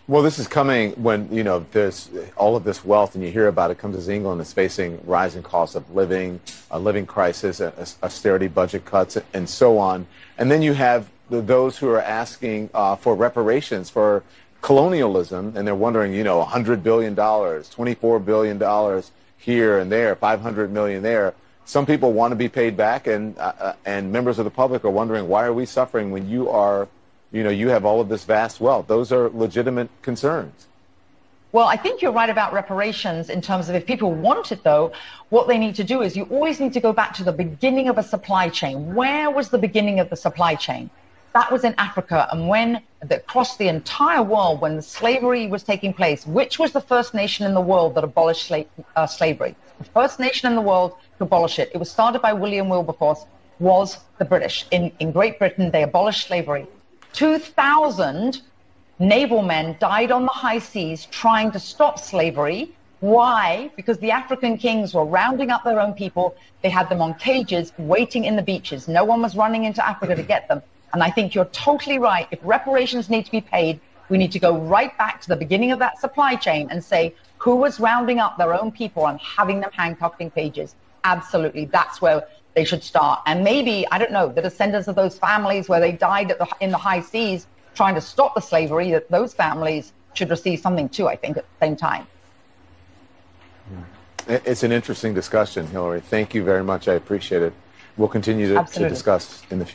Well, this is coming when, there's all of this wealth and you hear about it comes as England is facing rising costs of living, a living crisis, austerity budget cuts, and so on. And then you have those who are asking for reparations for colonialism, and they're wondering, $100 billion, $24 billion here and there, 500 million there. Some people want to be paid back, and members of the public are wondering, why are we suffering when you are you have all of this vast wealth? Those are legitimate concerns. Well, I think you're right about reparations in terms of if people want it, though, what they need to do is you always need to go back to the beginning of a supply chain. Where was the beginning of the supply chain? That was in Africa. And when across the entire world, when the slavery was taking place, which was the first nation in the world that abolished slavery? The first nation in the world to abolish it. It was started by William Wilberforce, was the British. In Great Britain, they abolished slavery. 2,000 naval men died on the high seas trying to stop slavery. Why? Because the African kings were rounding up their own people. They had them on cages waiting in the beaches. No one was running into Africa to get them. And I think you're totally right. If reparations need to be paid, we need to go right back to the beginning of that supply chain and say who was rounding up their own people and having them handcuffed in cages. Absolutely. That's where they should start. And maybe, I don't know, the descendants of those families where they died in the high seas trying to stop the slavery, that those families should receive something too, I think, at the same time. It's an interesting discussion, Hillary. Thank you very much. I appreciate it. We'll continue to discuss in the future.